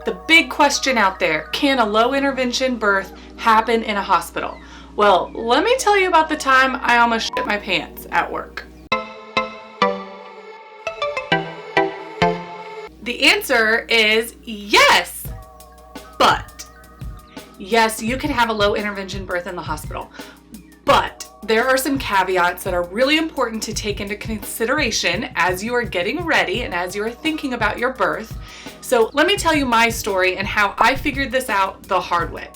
The big question out there, can a low intervention birth happen in a hospital? Well, let me tell you about the time I almost shit my pants at work. The answer is yes, but yes, you can have a low intervention birth in the hospital, but there are some caveats that are really important to take into consideration as you are getting ready and as you are thinking about your birth. So let me tell you my story and how I figured this out the hard way.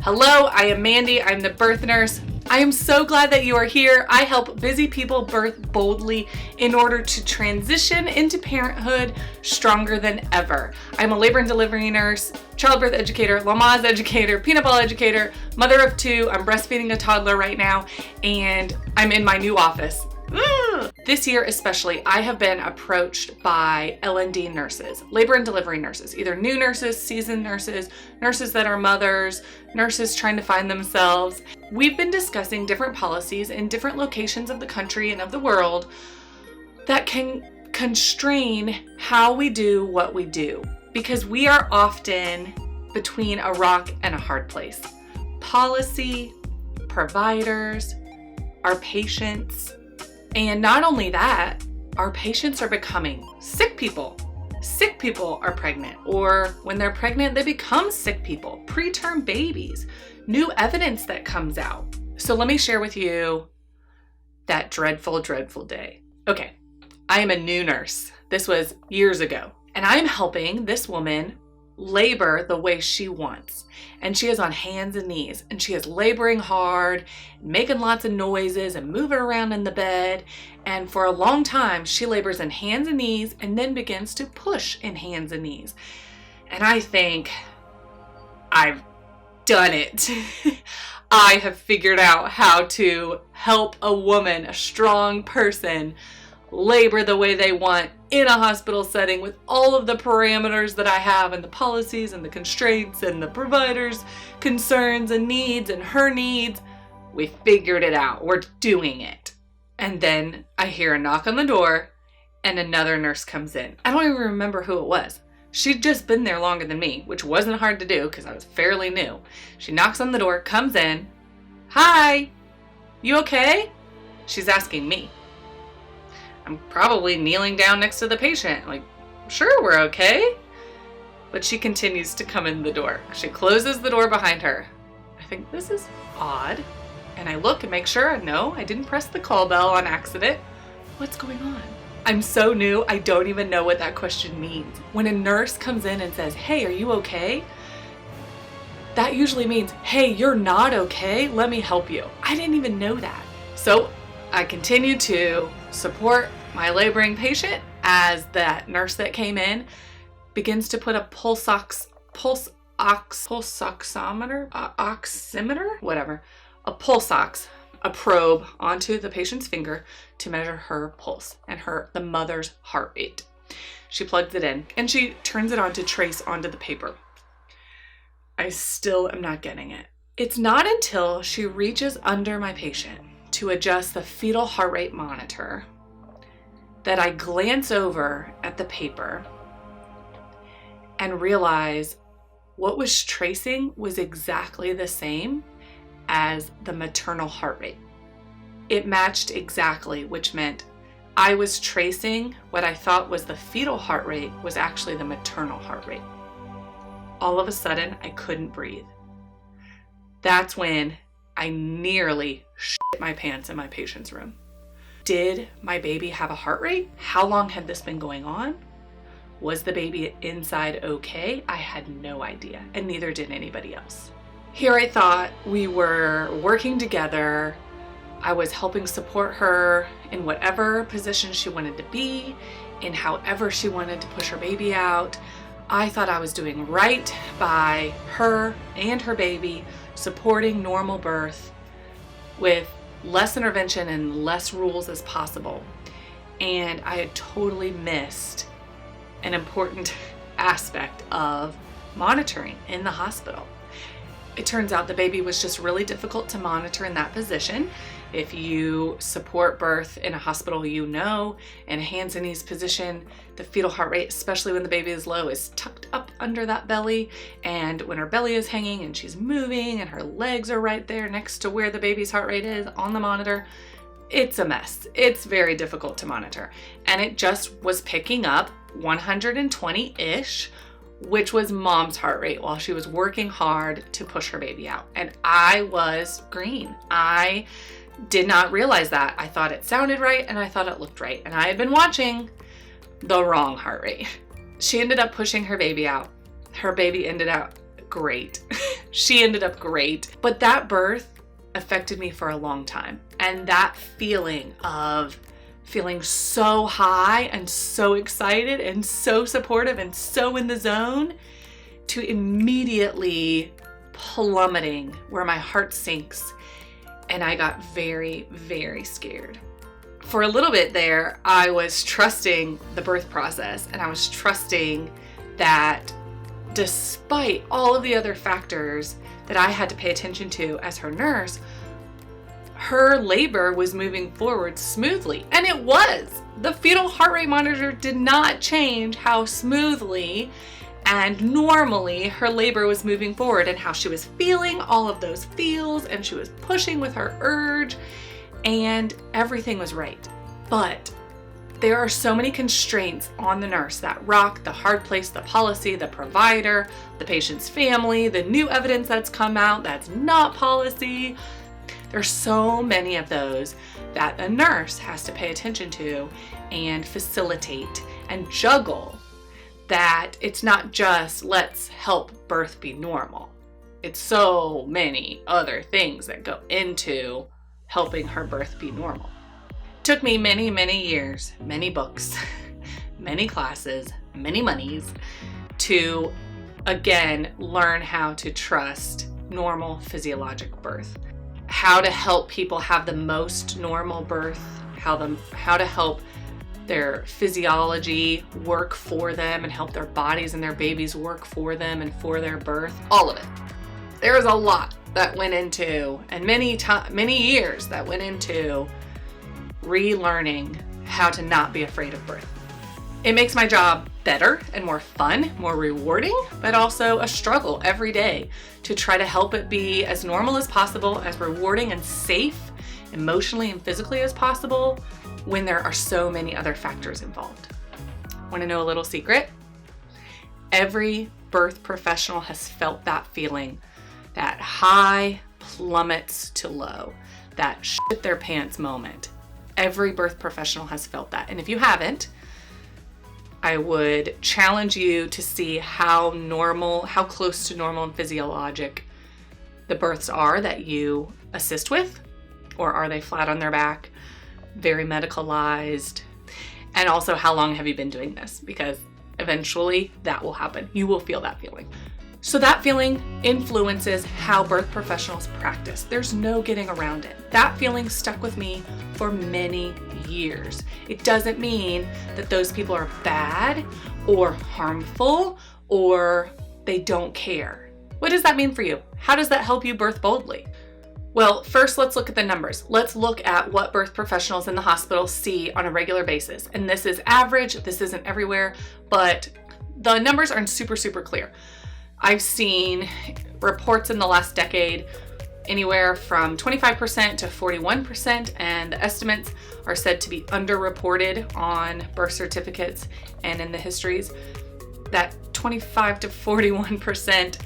Hello, I am Mandy. I'm the birth nurse. I am so glad that you are here. I help busy people birth boldly in order to transition into parenthood stronger than ever. I'm a labor and delivery nurse, childbirth educator, Lamaze educator, peanut ball educator, mother of two. I'm breastfeeding a toddler right now, and I'm in my new office. This year especially, I have been approached by L&D nurses, labor and delivery nurses, either new nurses, seasoned nurses, nurses that are mothers, nurses trying to find themselves. We've been discussing different policies in different locations of the country and of the world that can constrain how we do what we do, because we are often between a rock and a hard place. Policy, providers, our patients. And not only that, our patients are becoming sick people. Sick people are pregnant, or when they're pregnant, they become sick people, preterm babies, new evidence that comes out. So let me share with you that dreadful, dreadful day. Okay, I am a new nurse. This was years ago, and I'm helping this woman labor the way she wants. And she is on hands and knees, and she is laboring hard, making lots of noises and moving around in the bed. And for a long time, she labors in hands and knees and then begins to push in hands and knees. And I think, I've done it. I have figured out how to help a woman, a strong person, labor the way they want in a hospital setting with all of the parameters that I have and the policies and the constraints and the providers' concerns and needs and her needs. We figured it out. We're doing it. And then I hear a knock on the door and another nurse comes in. I don't even remember who it was. She'd just been there longer than me, which wasn't hard to do because I was fairly new. She knocks on the door, comes in. Hi, you okay? She's asking me. I'm probably kneeling down next to the patient, like, sure, we're okay. But she continues to come in the door. She closes the door behind her. I think this is odd. And I look and make sure, no, I didn't press the call bell on accident. What's going on? I'm so new, I don't even know what that question means. When a nurse comes in and says, hey, are you okay? That usually means, hey, you're not okay, let me help you. I didn't even know that. So I continue to support my laboring patient as that nurse that came in begins to put a a probe onto the patient's finger to measure her pulse and the mother's heart rate. She plugs it in and she turns it on to trace onto the paper. I still am not getting it. It's not until she reaches under my patient to adjust the fetal heart rate monitor that I glance over at the paper and realize what was tracing was exactly the same as the maternal heart rate. It matched exactly, which meant I was tracing what I thought was the fetal heart rate was actually the maternal heart rate. All of a sudden, I couldn't breathe. That's when I nearly shit my pants in my patient's room. Did my baby have a heart rate? How long had this been going on? Was the baby inside okay? I had no idea, and neither did anybody else. Here I thought we were working together. I was helping support her in whatever position she wanted to be, in however she wanted to push her baby out. I thought I was doing right by her and her baby, supporting normal birth with less intervention and less rules as possible. And I had totally missed an important aspect of monitoring in the hospital. It turns out the baby was just really difficult to monitor in that position. If you support birth in a hospital, you know, in a hands and knees position, the fetal heart rate, especially when the baby is low, is tucked up under that belly. And when her belly is hanging and she's moving and her legs are right there next to where the baby's heart rate is on the monitor, it's a mess. It's very difficult to monitor. And it just was picking up 120-ish, which was mom's heart rate while she was working hard to push her baby out. And I was green. I did not realize that. I thought it sounded right and I thought it looked right. And I had been watching the wrong heart rate. She ended up pushing her baby out. Her baby ended up great. She ended up great. But that birth affected me for a long time. And that feeling of feeling so high and so excited and so supportive and so in the zone to immediately plummeting where my heart sinks. And I got very, very scared. For a little bit there, I was trusting the birth process and I was trusting that despite all of the other factors that I had to pay attention to as her nurse, her labor was moving forward smoothly. And it was. The fetal heart rate monitor did not change how smoothly and normally her labor was moving forward and how she was feeling all of those feels, and she was pushing with her urge, and everything was right. But there are so many constraints on the nurse that rock the hard place, the policy, the provider, the patient's family, the new evidence that's come out that's not policy. There's so many of those that a nurse has to pay attention to and facilitate and juggle, that it's not just let's help birth be normal. It's so many other things that go into helping her birth be normal. It took me many, many years, many books, many classes, many monies to, again, learn how to trust normal physiologic birth. How to help people have the most normal birth, how to help their physiology work for them and help their bodies and their babies work for them and for their birth, all of it. There was a lot that went into, and many years that went into relearning how to not be afraid of birth. It makes my job better and more fun, more rewarding, but also a struggle every day to try to help it be as normal as possible, as rewarding and safe emotionally and physically as possible when there are so many other factors involved. Want to know a little secret? Every birth professional has felt that feeling, that high plummets to low, that shit their pants moment. Every birth professional has felt that. And if you haven't, I would challenge you to see how close to normal and physiologic the births are that you assist with, or are they flat on their back, very medicalized, and also how long have you been doing this, because eventually that will happen. You will feel that feeling. So that feeling influences how birth professionals practice. There's no getting around it. That feeling stuck with me for many years. It doesn't mean that those people are bad or harmful or they don't care. What does that mean for you? How does that help you birth boldly? Well, first let's look at the numbers. Let's look at what birth professionals in the hospital see on a regular basis. And this is average, this isn't everywhere, but the numbers aren't super clear. I've seen reports in the last decade anywhere from 25% to 41%, and the estimates are said to be underreported on birth certificates and in the histories, that 25 to 41%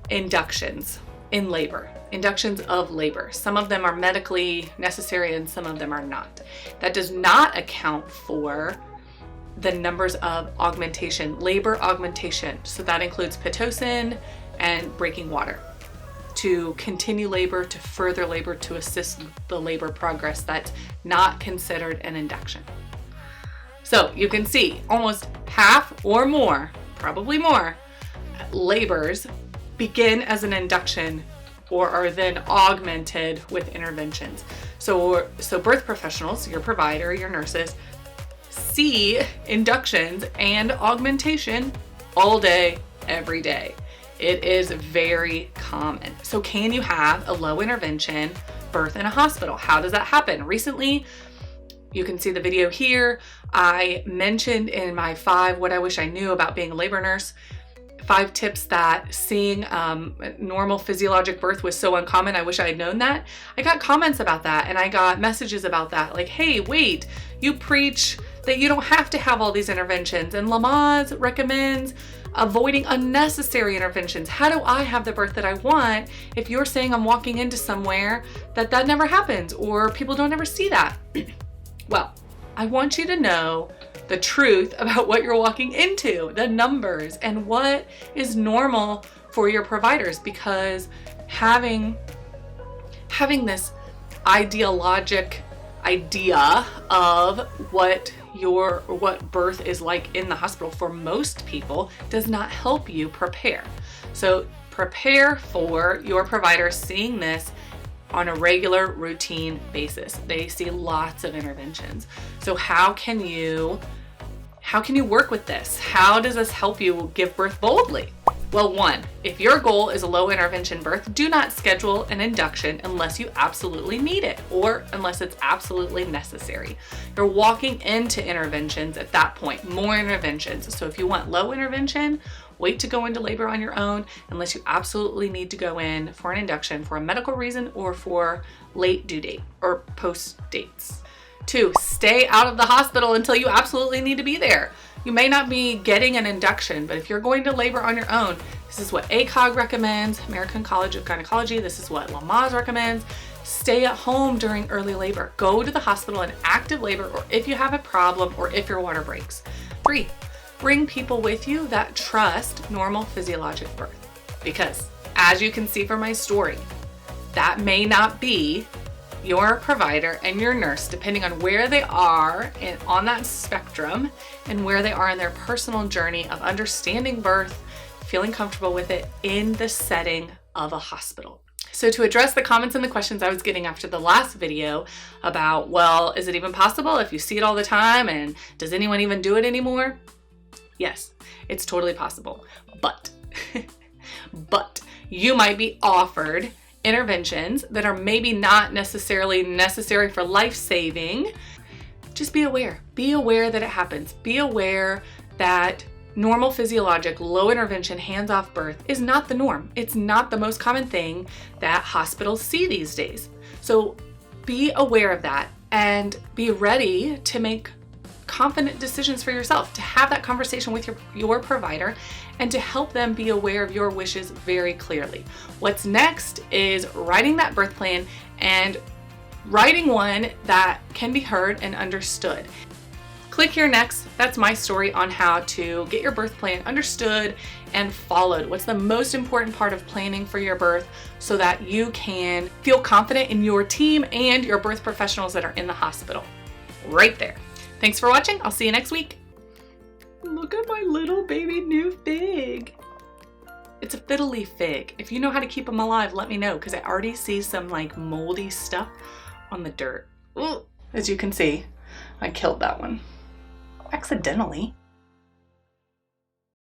inductions in labor, inductions of labor. Some of them are medically necessary and some of them are not. That does not account for the numbers of augmentation, labor augmentation. So that includes Pitocin and breaking water to continue labor, to further labor, to assist the labor progress. That's not considered an induction. So you can see almost half or more, probably more, labors begin as an induction or are then augmented with interventions. So birth professionals, your provider, your nurses, see inductions and augmentation all day, every day. It is very common. So can you have a low intervention birth in a hospital. How does that happen? Recently, you can see the video here. I mentioned in my 5 what I wish I knew about being a labor nurse, 5 tips that seeing normal physiologic birth was so uncommon. I wish I had known that. I got comments about that, and I got messages about that. Like, hey, wait, you preach that you don't have to have all these interventions, and Lamaze recommends avoiding unnecessary interventions. How do I have the birth that I want if you're saying I'm walking into somewhere that never happens, or people don't ever see that? Well, I want you to know the truth about what you're walking into, the numbers, and what is normal for your providers, because having this ideologic idea of what birth is like in the hospital for most people does not help you prepare. So prepare for your provider seeing this on a regular routine basis. They see lots of interventions. So how can you work with this? How does this help you give birth boldly? Well, 1, if your goal is a low intervention birth, do not schedule an induction unless you absolutely need it or unless it's absolutely necessary. You're walking into interventions at that point, more interventions. So if you want low intervention, wait to go into labor on your own unless you absolutely need to go in for an induction for a medical reason or for late due date or post dates. 2, stay out of the hospital until you absolutely need to be there. You may not be getting an induction, but if you're going to labor on your own, this is what ACOG recommends, American College of Gynecology. This is what Lamaze recommends. Stay at home during early labor. Go to the hospital in active labor, or if you have a problem, or if your water breaks. 3, bring people with you that trust normal physiologic birth. Because as you can see from my story, that may not be your provider and your nurse, depending on where they are on that spectrum and where they are in their personal journey of understanding birth, feeling comfortable with it in the setting of a hospital. So to address the comments and the questions I was getting after the last video about, well, is it even possible if you see it all the time, and does anyone even do it anymore? Yes, it's totally possible, but you might be offered interventions that are maybe not necessarily necessary for life-saving. Just be aware. Be aware that it happens. Be aware that normal physiologic, low intervention, hands-off birth is not the norm. It's not the most common thing that hospitals see these days. So be aware of that and be ready to make confident decisions for yourself, to have that conversation with your provider and to help them be aware of your wishes very clearly. What's next is writing that birth plan and writing one that can be heard and understood. Click here next. That's my story on how to get your birth plan understood and followed. What's the most important part of planning for your birth so that you can feel confident in your team and your birth professionals that are in the hospital. Right there. Thanks for watching. I'll see you next week. Look at my little baby new fig. It's a fiddly fig. If you know how to keep them alive, let me know, because I already see some like moldy stuff on the dirt. Ooh. As you can see, I killed that one accidentally.